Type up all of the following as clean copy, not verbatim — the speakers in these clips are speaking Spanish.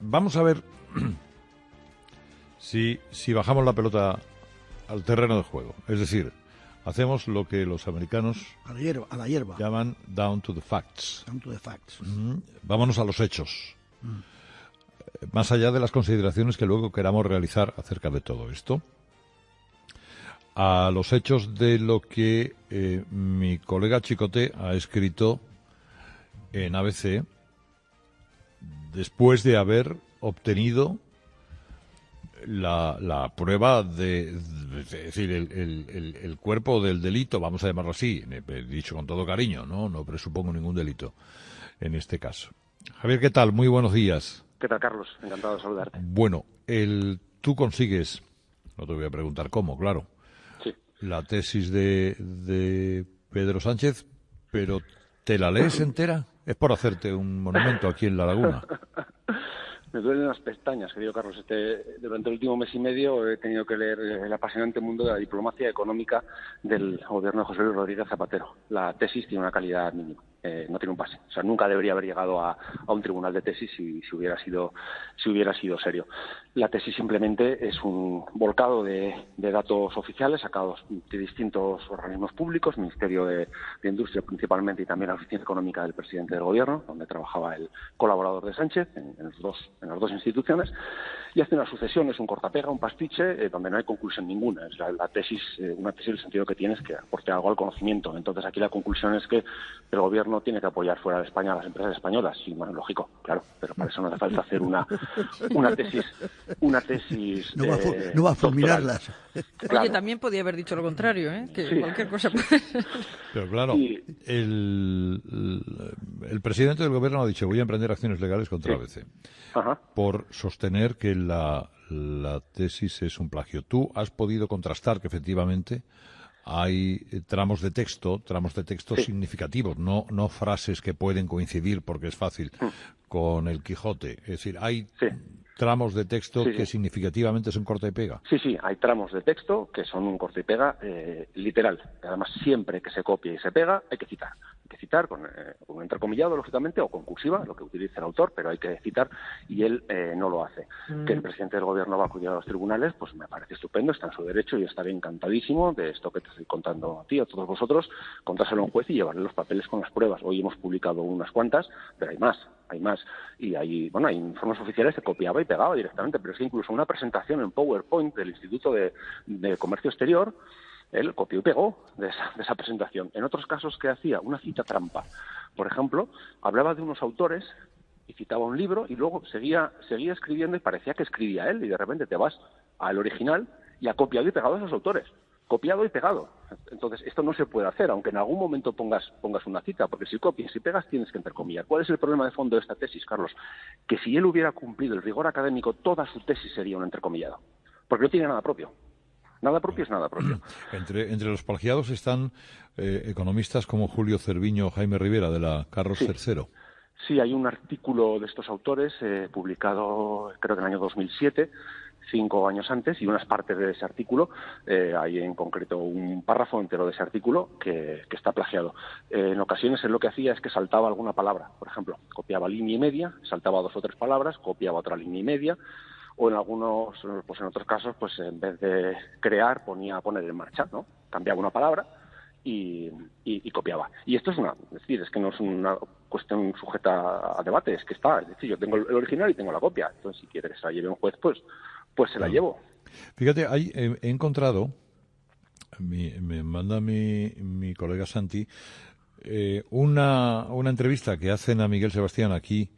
Vamos a ver si bajamos la pelota al terreno de juego. Es decir, hacemos lo que los americanos a la hierba llaman down to the facts. Down to the facts. Vámonos a los hechos. Más allá de las consideraciones que luego queramos realizar acerca de todo esto, a los hechos de lo que mi colega Chicote ha escrito en ABC después de haber obtenido la prueba es decir, el cuerpo del delito, vamos a llamarlo así, dicho con todo cariño, no presupongo ningún delito en este caso. Javier, ¿qué tal? Muy buenos días. ¿Qué tal, Carlos? Encantado de saludarte. Bueno, tú consigues, no te voy a preguntar cómo, claro, sí, la tesis de Pedro Sánchez, pero ¿te la lees entera? Es por hacerte un monumento aquí en La Laguna. Me duelen las pestañas, querido Carlos. Durante el último mes y medio he tenido que leer el apasionante mundo de la diplomacia económica del gobierno de José Luis Rodríguez Zapatero. La tesis tiene una calidad mínima, no tiene un pase. O sea, nunca debería haber llegado a un tribunal de tesis si hubiera sido serio. La tesis simplemente es un volcado de datos oficiales sacados de distintos organismos públicos, Ministerio de Industria principalmente y también la Oficina Económica del presidente del Gobierno, donde trabajaba el colaborador de Sánchez en las dos instituciones, y hace una sucesión, es un cortapega, un pastiche, donde no hay conclusión ninguna. Es la tesis, una tesis en el sentido que tienes que aporte algo al conocimiento. Entonces aquí la conclusión es que el Gobierno tiene que apoyar fuera de España a las empresas españolas. Sí, bueno, lógico, claro, pero para eso no hace falta hacer una tesis. No va a fulminarlas. Claro. Oye, también podía haber dicho lo contrario, que sí. Cualquier cosa puede... Pero claro, el presidente del Gobierno ha dicho: voy a emprender acciones legales contra ABC por sostener que la tesis es un plagio. ¿Tú has podido contrastar que efectivamente hay tramos de texto sí, significativos, no frases que pueden coincidir porque es fácil con el Quijote? Es decir, hay tramos de texto que significativamente son corta y pega. Sí, hay tramos de texto que son un corta y pega literal. Además, siempre que se copia y se pega, hay que citar. Hay que citar con un entrecomillado, lógicamente, o con cursiva, lo que utilice el autor, pero hay que citar, y él no lo hace. Que el presidente del Gobierno va a acudir a los tribunales, pues me parece estupendo, está en su derecho, y estaré encantadísimo de esto que te estoy contando a ti, a todos vosotros, contárselo a un juez y llevarle los papeles con las pruebas. Hoy hemos publicado unas cuantas, pero hay más. Y hay informes oficiales que copiaba y pegaba directamente, pero es que incluso una presentación en PowerPoint del Instituto de Comercio Exterior, él copió y pegó de esa presentación. En otros casos, ¿qué hacía? Una cita trampa. Por ejemplo, hablaba de unos autores y citaba un libro y luego seguía escribiendo y parecía que escribía él, y de repente te vas al original y ha copiado y pegado a esos autores. Copiado y pegado. Entonces, esto no se puede hacer, aunque en algún momento pongas una cita, porque si copias y pegas tienes que entrecomillar. ¿Cuál es el problema de fondo de esta tesis, Carlos? Que si él hubiera cumplido el rigor académico, toda su tesis sería un entrecomillado, porque no tiene nada propio. Nada propio es nada propio. Entre los plagiados están economistas como Julio Cerviño o Jaime Rivera, de la Carlos III. Sí, hay un artículo de estos autores publicado, creo que en el año 2007, 5 años antes, y unas partes de ese artículo, hay en concreto un párrafo entero de ese artículo que está plagiado. En ocasiones él lo que hacía es que saltaba alguna palabra. Por ejemplo, copiaba línea y media, saltaba 2 o 3 palabras, copiaba otra línea y media, o en otros casos, pues en vez de crear, poner en marcha, ¿no? Cambiaba una palabra y copiaba. Y esto es que no es una cuestión sujeta a debate, es que es decir, yo tengo el original y tengo la copia. Entonces, si quieres que se la lleve un juez, pues se la llevo. Fíjate, he encontrado, me manda mi colega Santi, una entrevista que hacen a Miguel Sebastián aquí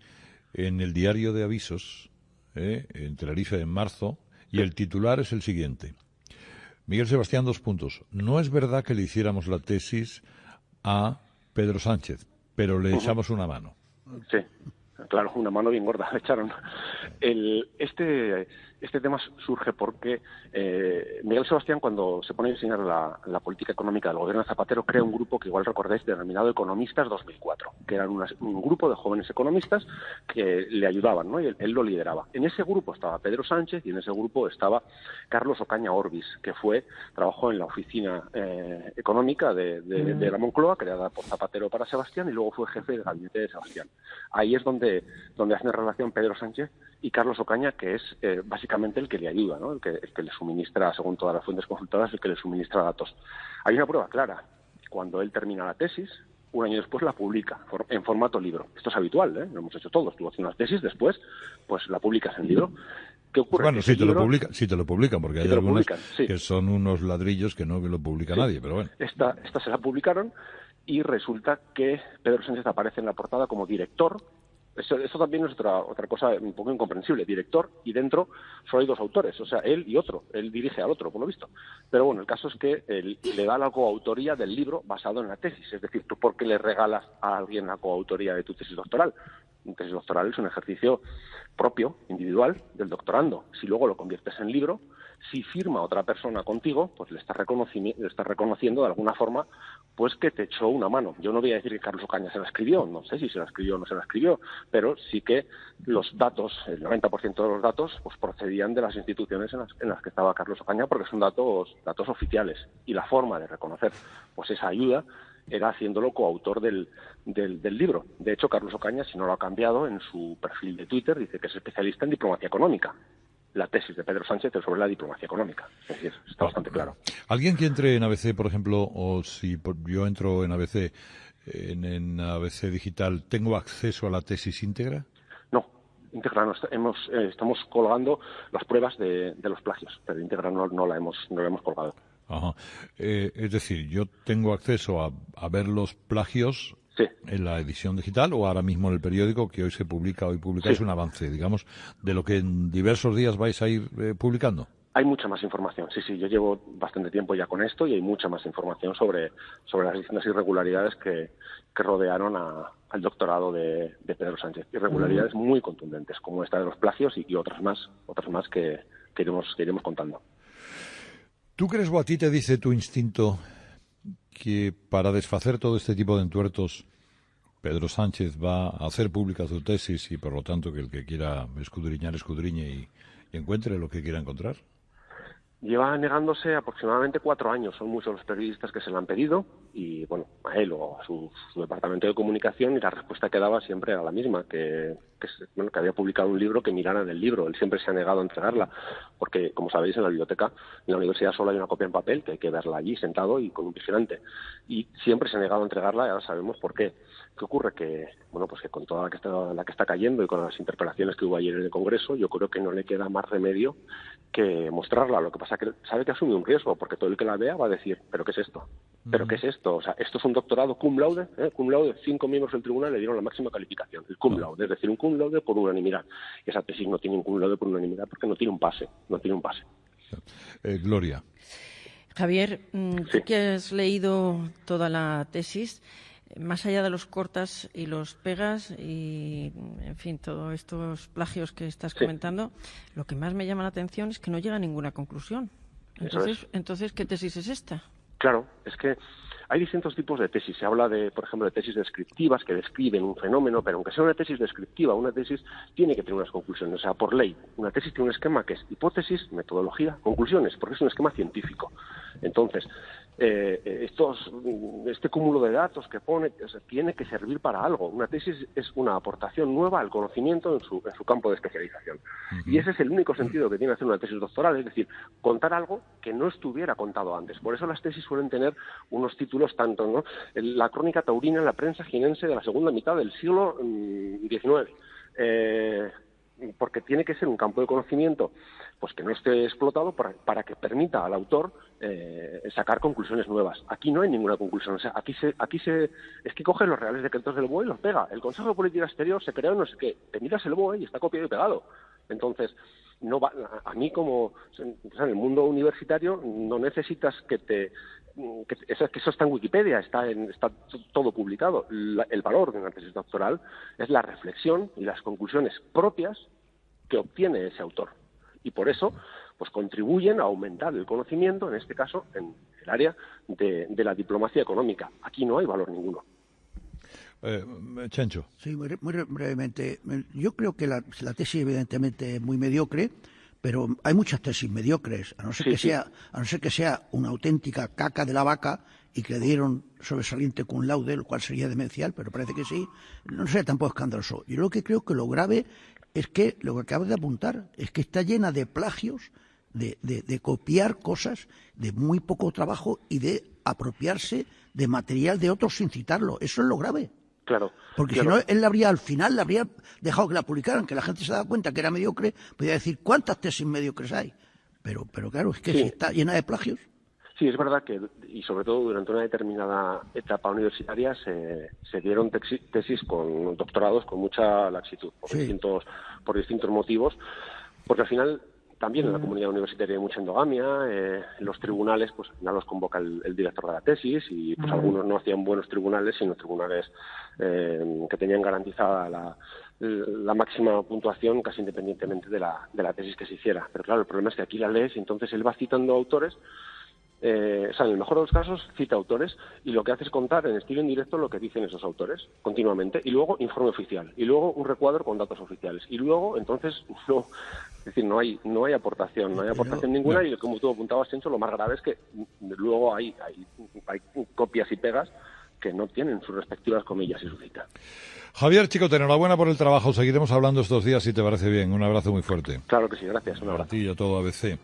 en el Diario de Avisos, en Tenerife, en marzo, y el titular es el siguiente: Miguel Sebastián, 2 puntos. No es verdad que le hiciéramos la tesis a Pedro Sánchez, pero le echamos una mano. Sí, claro, una mano bien gorda le echaron. Este tema surge porque Miguel Sebastián, cuando se pone a diseñar la política económica del gobierno de Zapatero, crea un grupo que igual recordáis, denominado Economistas 2004, que eran un grupo de jóvenes economistas que le ayudaban, ¿no? Y él lo lideraba. En ese grupo estaba Pedro Sánchez y en ese grupo estaba Carlos Ocaña Orbis, que trabajó en la oficina económica de la Moncloa, creada por Zapatero para Sebastián, y luego fue jefe del gabinete de Sebastián. Ahí es donde donde hacen relación Pedro Sánchez y Carlos Ocaña, que es básicamente el que le ayuda, ¿no? El que le suministra, según todas las fuentes consultadas, el que le suministra datos. Hay una prueba clara. Cuando él termina la tesis, un año después la publica en formato libro. Esto es habitual, ¿eh? Lo hemos hecho todos. Tú haces una tesis, después pues la publicas en libro. ¿Qué ocurre? Bueno, si te lo publican, porque hay algunas sí, que son unos ladrillos que no lo publica nadie, pero bueno. Esta se la publicaron y resulta que Pedro Sánchez aparece en la portada como director. Eso también es otra cosa un poco incomprensible. Director, y dentro solo hay dos autores, o sea, él y otro. Él dirige al otro, por lo visto. Pero bueno, el caso es que él le da la coautoría del libro basado en la tesis. Es decir, ¿tú por qué le regalas a alguien la coautoría de tu tesis doctoral? Una tesis doctoral es un ejercicio propio, individual, del doctorando. Si luego lo conviertes en libro, si firma otra persona contigo, pues le estás reconociendo de alguna forma pues que te echó una mano. Yo no voy a decir que Carlos Ocaña se la escribió, no sé si se la escribió o no se la escribió, pero sí que los datos, el 90% de los datos, pues procedían de las instituciones en las que estaba Carlos Ocaña, porque son datos oficiales. Y la forma de reconocer pues esa ayuda era haciéndolo coautor del libro. De hecho, Carlos Ocaña, si no lo ha cambiado, en su perfil de Twitter dice que es especialista en diplomacia económica. La tesis de Pedro Sánchez es sobre la diplomacia económica. Es decir, está bastante claro. ¿Alguien que entre en ABC, por ejemplo, o si yo entro en ABC, en ABC Digital, ¿tengo acceso a la tesis íntegra? No, íntegra no. Estamos colgando las pruebas de los plagios, pero íntegra no la hemos colgado. Ajá. Es decir, yo tengo acceso a ver los plagios. Sí. ¿En la edición digital o ahora mismo en el periódico que hoy publicáis un avance, digamos, de lo que en diversos días vais a ir publicando? Hay mucha más información, sí, yo llevo bastante tiempo ya con esto y hay mucha más información sobre las distintas irregularidades que rodearon al doctorado de Pedro Sánchez. Irregularidades muy contundentes, como esta de los plagios y otras más que iremos contando. ¿Tú crees o a ti te dice tu instinto que para desfacer todo este tipo de entuertos Pedro Sánchez va a hacer pública su tesis y por lo tanto que el que quiera escudriñe y encuentre lo que quiera encontrar? Lleva negándose aproximadamente 4 años. Son muchos los periodistas que se lo han pedido y, bueno, a él o a su departamento de comunicación, y la respuesta que daba siempre era la misma, que había publicado un libro, que miraran el libro. Él siempre se ha negado a entregarla porque, como sabéis, en la biblioteca, en la universidad solo hay una copia en papel, que hay que verla allí sentado y con un vigilante. Y siempre se ha negado a entregarla y ahora sabemos por qué. ¿Qué ocurre? Que, bueno, pues que con toda la que está cayendo y con las interpelaciones que hubo ayer en el Congreso, yo creo que no le queda más remedio que mostrarla. Lo que pasa es que sabe que ha asumido un riesgo, porque todo el que la vea va a decir, ¿pero qué es esto? ¿Pero qué es esto? O sea, esto es un doctorado cum laude, 5 miembros del tribunal le dieron la máxima calificación, el cum laude, es decir, un cum laude por unanimidad. Y esa tesis no tiene un cum laude por unanimidad porque no tiene un pase. Gloria. Javier, tú que has leído toda la tesis, más allá de los cortas y los pegas y, en fin, todos estos plagios que estás comentando, lo que más me llama la atención es que no llega a ninguna conclusión. Entonces, ¿qué tesis es esta? Claro, es que hay distintos tipos de tesis. Se habla por ejemplo, de tesis descriptivas que describen un fenómeno, pero aunque sea una tesis descriptiva, una tesis tiene que tener unas conclusiones. O sea, por ley, una tesis tiene un esquema que es hipótesis, metodología, conclusiones, porque es un esquema científico. Entonces, este cúmulo de datos que pone tiene que servir para algo. Una tesis es una aportación nueva al conocimiento en su campo de especialización. Y ese es el único sentido que tiene hacer una tesis doctoral, es decir, contar algo que no estuviera contado antes. Por eso las tesis suelen tener unos títulos tanto, ¿no? La crónica taurina en la prensa jienense de la segunda mitad del siglo XIX. Porque tiene que ser un campo de conocimiento pues que no esté explotado para que permita al autor sacar conclusiones nuevas. Aquí no hay ninguna conclusión. O sea, aquí es que coge los reales decretos del BOE y los pega. El Consejo de Política Exterior se creó no sé qué. Te miras el BOE y está copiado y pegado. Entonces, no va, a mí como en el mundo universitario no necesitas que eso está en Wikipedia, está todo publicado. El valor de una tesis doctoral es la reflexión y las conclusiones propias que obtiene ese autor. Y por eso, pues contribuyen a aumentar el conocimiento, en este caso, en el área de la diplomacia económica. Aquí no hay valor ninguno. Chancho. Sí, muy brevemente. Yo creo que la tesis evidentemente es muy mediocre, pero hay muchas tesis mediocres, a no ser que sea una auténtica caca de la vaca y que le dieron sobresaliente cum laude, lo cual sería demencial, pero parece que sí, no sería tampoco escandaloso. Yo lo que creo que lo grave es que, lo que acabas de apuntar, es que está llena de plagios, de copiar cosas, de muy poco trabajo y de apropiarse de material de otros sin citarlo. Eso es lo grave. Claro. Porque si no, él al final le habría dejado que la publicaran, que la gente se daba cuenta que era mediocre, podía decir cuántas tesis mediocres hay. Pero claro, es que si está llena de plagios. Sí, es verdad que, y sobre todo durante una determinada etapa universitaria, se dieron tesis con doctorados con mucha laxitud, por distintos motivos, porque al final también en la comunidad universitaria hay mucha endogamia, en los tribunales pues al final los convoca el director de la tesis y pues algunos no hacían buenos tribunales, sino tribunales que tenían garantizada la máxima puntuación casi independientemente de la tesis que se hiciera. Pero claro, el problema es que aquí la lees y entonces él va citando autores. O sea, en el mejor de los casos cita autores y lo que hace es contar en estilo indirecto lo que dicen esos autores continuamente y luego informe oficial y luego un recuadro con datos oficiales y luego entonces no hay aportación ninguna y como tú apuntabas, Chencho, lo más grave es que luego hay copias y pegas que no tienen sus respectivas comillas y su cita. Javier Chicote, enhorabuena por el trabajo. Seguiremos hablando estos días si te parece bien. Un abrazo muy fuerte. Claro que sí, gracias. Un abrazo. A ti y a todo ABC.